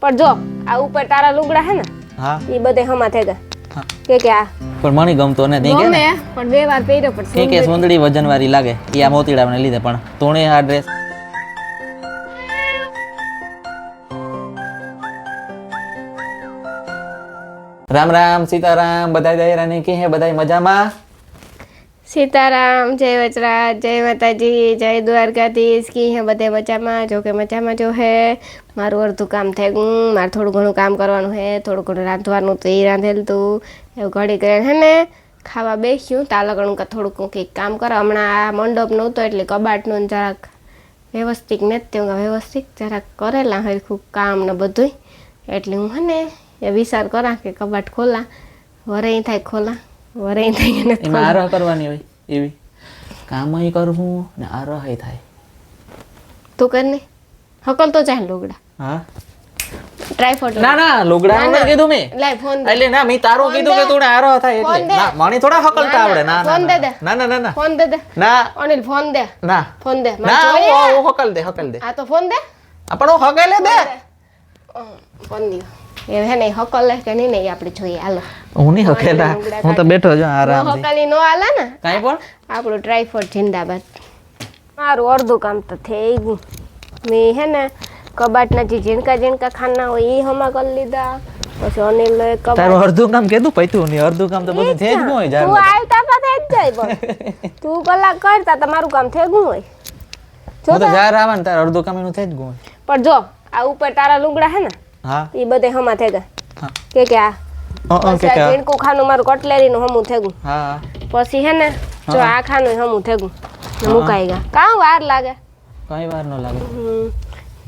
પણ જો આ ઉપર તારા લુગડા હે ને હા એ બધે હમા થઈ ગયા હા. કે આ પણ મને ગમતો ને નહીં કે ગમે પણ બે વાર પહેર્યો પણ કે સુંદરી વજનવાળી લાગે એ આ મોતીડાને લીધે પણ તોણે આ ડ્રેસ રામ રામ સીતારામ બધાય દાયરાની કે હે બધાય મજામાં સીતારામ જય વચરાજ જય માતાજી જય દ્વારકાધીશ કી હે બધે મજામાં જો કે મજામાં જો હે મારું અડધું કામ થઈ ગયું મારે થોડું ઘણું કામ કરવાનું હે થોડું ઘણું રાંધવાનું તો એ રાંધેલું તું એવું ઘડી કરીને હે ને ખાવા બેસ્યું તાલગણું કે થોડુંક કંઈક કામ કરો હમણાં આ મંડપ નહોતો એટલે કબાટનું જરાક વ્યવસ્થિત નથી વ્યવસ્થિત જરાક કરેલા હરખું કામ ને બધું એટલે હું હે ને એ વિચાર કરા કે કબાટ ખોલા વરે થાય ખોલા વરે થાય એમાં આરહ કરવાની હોય એવી કામય કરવું ને આરહ થાય તું કર ને હકલ તો ચાલ લુગડા હા ટ્રાયફોડ ના ના લુગડા નું કીધું મેં લાય ફોન દે એટલે ના મેં તારું કીધું કે તું આરહ થાય એટલે ના મને થોડા હકલતા આવડે ના ફોન દે દે ના ના ના ના ફોન દે દે ના અનિલ ફોન દે ના ફોન દે ના હું હકલ દે આ તો ફોન દે પણ હું હકેલે દે ફોન દે એ હે ને હકલ લે કે નહીં આપણે જોઈએ હાલો હું નહીં હકેલા હું તો બેઠો છું આરામ હકલી નો હાલે ને કાઈ પણ આપણું ટ્રાયફોડ જિંદાબાદ મારું અડધું કામ તો થઈ ગયું મેં હે ને કબાટના જે ઝીણકા ખાના હોય એ હમા કરી લીધા પછી અનિલ તારું અડધું કામ કીધું પૈતું નહીં અડધું કામ તો બધું થઈ જ ગયું હોય તું આવતા પા થઈ જ જાય પણ તું કલાક કરતા તમારું કામ થઈ ગયું હોય હું તો જાર આવે ને તાર અડધું કામ એનું થઈ જ ગયું હોય પણ જો આ ઉપર તારા લુગડા હે ને હા એ બધે હમા થઈ ગયા હા કે આ પછી આ ઝીણકું ખાનું મારું કટલેરીનું હમું થઈ ગયું હા પછી હે ને જો આ ખાનું હમું થઈ ગયું ને મુકાઈ ગયા કાં વાર લાગે કઈ વાર ન લાગે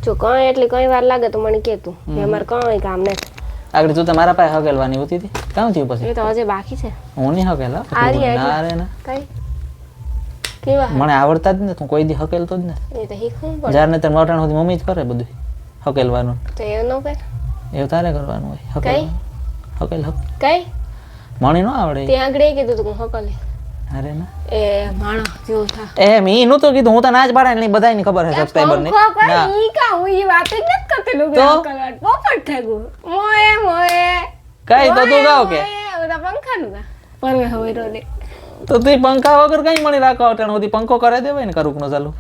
જો કઈ એટલી કઈ વાર લાગે તો મને કે તું અમારે કઈ કામ નથી આગળ તું તમારા પાસે હકેલવાની હોતી હતી કામ થયું પછી એ તો હજે બાકી છે હું નહીં હકેલા ના રે ના કઈ કેવા મને આવડતા જ ને તું કોઈ દી હકેલતો જ ને એ તો શીખવું પડે જ્યારે ને તાર મોટાણ સુધી મમ્મી જ કરે બધું હકેલવાનું તો એ ન કર એવું તારે કરવાનું હોય હકેલ હકેલ કઈ મણી ન આવડે ત્યાં આગળ કીધું તું હકલે અરે ના એ માણસ જેવું થા એ મી નું તો કીધું હું તો નાચ પાડે ને બધાયને ખબર છે સબસ્ક્રાઇબર ને ના ઈ કા હું ઈ વાત જ નથી કરતી લોકો કલાટ પોપટ થઈ ગયું મોએ કઈ તો તું ગાવ કે ઓલા પંખાનું કા પરવે હવે રોલે તો તું પંખા વગર કઈ મણી રાખો અટણ સુધી પંખો કરે દેવાય ને કરુક નો ચાલુ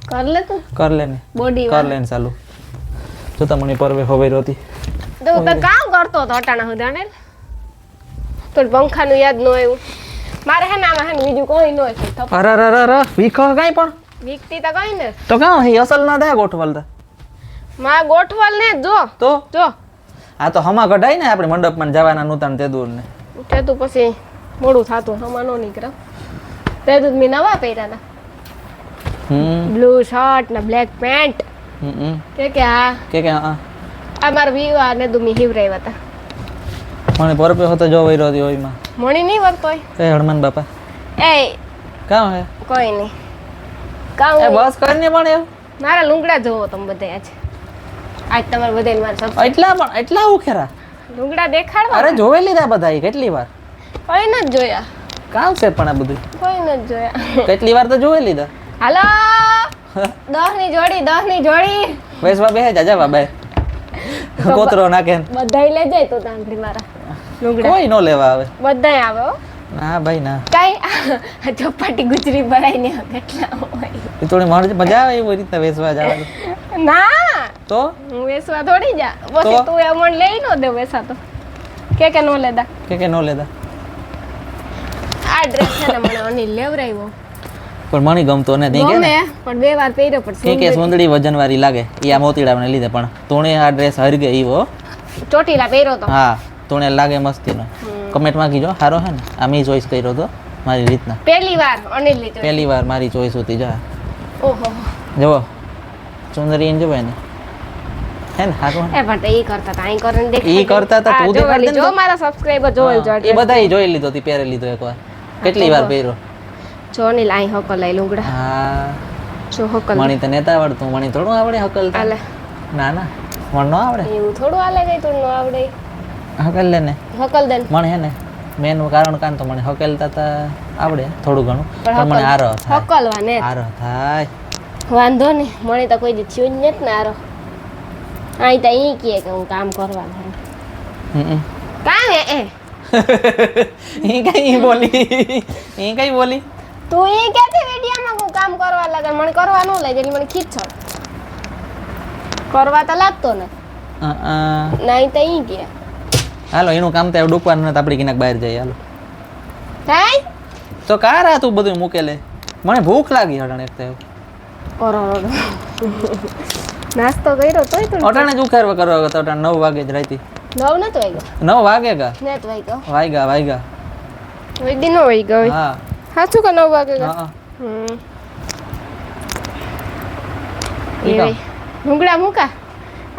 કર લે તું કર લે ને બોડી કર લે ને ચાલુ જો તમને પરવે હવે રોતી તો તો કામ કરતો તો અટાણા હું જાણે તો પંખાનું યાદ ન આવ્યું મારે હે ને આમાં હે ને બીજું કોઈ ન હોય અરે અરે અરે વીખો કઈ પણ વીકતી તો કઈ ને તો કાં હે અસલ ના થાય ગોઠવલતા માં ગોઠવલ ને જો તો જો આ તો હમા કઢાઈ ને આપણે મંડપમાં જવાના નૂતન તે દૂર ને તે તું પછી મોડું થાતું હમા નો નીકળે તે તું મી નવા પહેર્યા હતા બ્લુ શર્ટ ને બ્લેક પેન્ટ કે હા કે હા આ મારા વિવાહ ને તું મી હિવરાવ્યા હતા મને પરપે હોતો જો વઈ રહ્યો હોય માં મણી નહીં વર્તો હોય એ હનુમાન બાપા એ કાં હે કોઈ નહીં કામ એ બસ કરીને પણ એવું મારા લુંગડા જોવો તમે બધે આજ તમારે બધે મારે સબ એટલા ઉખેરા લુંગડા દેખાડવા અરે જોવે લીધા બધા કેટલી વાર કોઈ ન જોયા કામ છે પણ આ બધું કોઈ ન જોયા કેટલી વાર તો જોવે લીધા હાલો 10 ની જોડી વેસવા બેહે જા બાબા કોતરો નાખે બધાય લઈ જાય તો તાંગડી મારા લુંગડા કોઈ નો લેવા આવે બધાય આવે હો ના ભાઈ ના કઈ ચોપાટી ગુજરી ભરાઈ ને કેટલા હોય એ થોડી મજા આવે એવી રીતે વેસવા જવાનું ના તો હું વેસવા થોડી જા પછી તું એ મણ લઈ નો દે વેસા તો કે નો લેદા કે નો લેતા આ ડ્રેસ છે ને મને અનિલ લેવરાવ્યો પણ મને ગમતો ને નહીં ગમે પણ બે વાર પહેર્યો પણ કે સુંદરી વજનવાળી લાગે એ આ મોતીડાને લીધે પણ તોણે આ ડ્રેસ હરી ગઈ એવો ચોટીલા પહેર્યો તો હા તોણે લાગે મસ્તીનો કમેન્ટમાં કીજો સારો છે ને આ મેં ચોઈસ કર્યો તો મારી રીતના પહેલી વાર અનિલ લીધો પહેલી વાર મારી ચોઈસ હતી જા ઓહો જુઓ સુંદરી એને જોવાય ને હે ને સારું એ પણ ઈ કરતા તા અહીં કરીને દેખ ઈ કરતા તા તું દેખાડ દે જો મારા સબસ્ક્રાઇબર જોવેલ જો એ બધાય જોઈ લીધો હતી પહેરે લીધો એકવાર કેટલી વાર પહેર્યો જો અનિલ અહીં હકલ લઈ લુંગડા હા જો હકલ મણી તને નેતા આવડતું મણી થોડું આવડે હકલ આલે ના ના મણ નો આવડે એવું થોડું આલે ગઈ તું નો આવડે હકલ લે ને હકલ દે મને હે ને મેનું કારણ કાન તો મને હકેલતા તા આવડે થોડું ઘણું પણ મને આરો થાય હકલવા ને આરો થાય વાંધો નહીં મને તો કોઈ દી થયું જ નથી ને આરો અહીં તો અહીં કહે કે હું કામ કરવાનું કામ એ કઈ બોલી તું એ ક્યાંથી વિડીયોમાં હું કામ કરવા લાગે મને કરવા ન લાગે એટલે મને ખીચડ કરવા તો લાગતો ને નહીં તો અહીં કે હાલો એનું કામ તો ડૂકવાનું નથી આપણી કિનાક બહાર જઈએ હાલો કાંઈ તો કાર આ તું બધું મૂકેલે મને ભૂખ લાગી અટાણે એક તો એવું કરો નાસ્તો કર્યો તોય તું અટાણે જ ઉખાર કરવા તો અટાણે 9 વાગે જ રાતી 9 નતો વાગ્યો 9 વાગે ગા નેત વાગ્યો વાગ્યા કોઈ દી નો વાગ્યો હા સાચું કે 9 વાગે હા ભૂંગળા મૂકા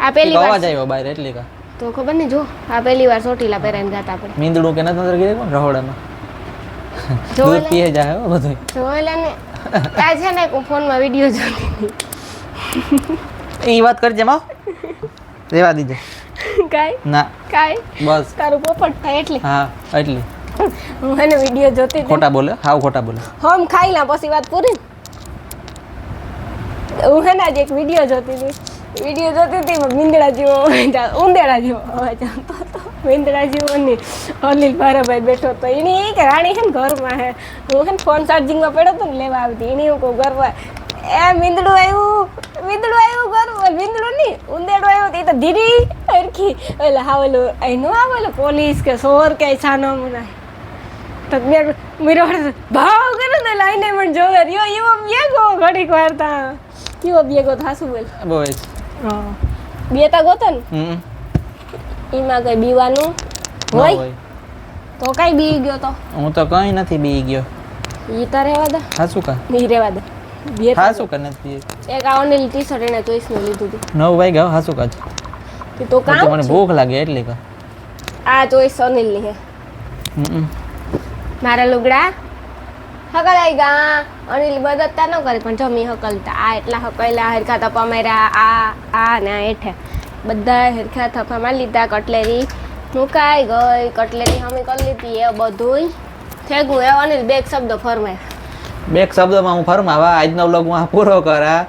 આ પેલી વાર અવાજ આવ્યો બહાર એટલી કા તો ખબર નહીં જો આ પહેલી વાર ચોટીલા પહેરાઈને જતા આપણે મીંદડું કે નથી અંદર ગઈ કોણ રહોડામાં દૂધ પીએ જાય હો બધું જોયેલા ને આ છે ને હું ફોનમાં વિડીયો જોતી એ વાત કરજે માં રેવા દીજે કાંઈ ના કાંઈ બસ તારું પોપટ થાય એટલે હા એટલી હું એને વિડીયો જોતી હતી ખોટા બોલે હાવ ખોટા બોલે હમ ખાઈ લા પછી વાત પૂરી હું હે ને આજે એક વિડીયો જોતી હતી મીંદડા જેવો ઉંદેડા જેવો અવાજ આવતો હતો મીંદડા જેવો ને અનિલ ભારાભાઈ બેઠો હતો એને એ કે રાણી છે ને ઘરમાં હે હું છે ને ફોન ચાર્જિંગમાં પડ્યો હતો ને લેવા આવતી એને હું કહું ઘરમાં એ મીંદડું આવ્યું ઘરમાં મીંદડું નહીં ઉંદેડું આવ્યું એ તો ધીરી હરખી એટલે હા ઓલું એનું આવે ઓલું પોલીસ કે સોર કે છાનો મને તો મેરો ભાવ કરે ને લાઈને પણ જોવે રહ્યો એવો બેગો ઘડીક વાર તા કેવો બેગો થાશું બોલ બોય બે તા ગોતો ને એમાં કઈ બીવાનું હોય તો કઈ બી ગયો તો હું તો કઈ નથી બી ગયો ઈ તો રહેવા દે હાસુ કા ઈ રહેવા દે બે હાસુ કા નથી એક આ ઓનેલ ટી-શર્ટ એને ચોઈસ નું લીધું હતું 9 વાગ્યા હાસુ કા તો કામ મને ભૂખ લાગે એટલે કા આ ચોઈસ અનિલ ની હે મારા લુગડા હકલાઈ ગા અનિલ બદતતા ન કરે પણ જમી હકલતા આ એટલા હકલા હરખા થપ્પા માર્યા આ ને આ હેઠે બધા હરખા થપ્પા મારી લીધા કટલેરી મુકાઈ ગઈ કટલેરી હમી કરી લીધી એ બધુંય થેગું એ અનિલ બે શબ્દ ફરમાય બે શબ્દમાં હું ફરમાવા આજનો વ્લોગ હું પૂરો કરા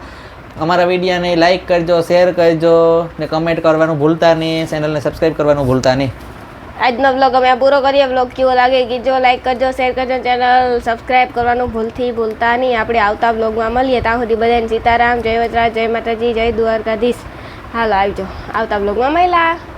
અમારા વિડીયોને લાઈક કરજો શેર કરજો ને કમેન્ટ કરવાનું ભૂલતા નહીં ચેનલને સબસ્ક્રાઈબ કરવાનું ભૂલતા નહીં આજનો વ્લોગ અમે પૂરો કરીએ વ્લોગ કેવો લાગે કીજો લાઈક કરજો શેર કરજો ચેનલ સબસ્ક્રાઈબ કરવાનું ભૂલતા નહીં આપણે આવતા વ્લોગમાં મળીએ ત્યાં સુધી બધાને સીતારામ જય વજરાજ જય માતાજી જય દ્વારકાધીશ હાલો આવજો આવતા વ્લોગમાં મળ્યા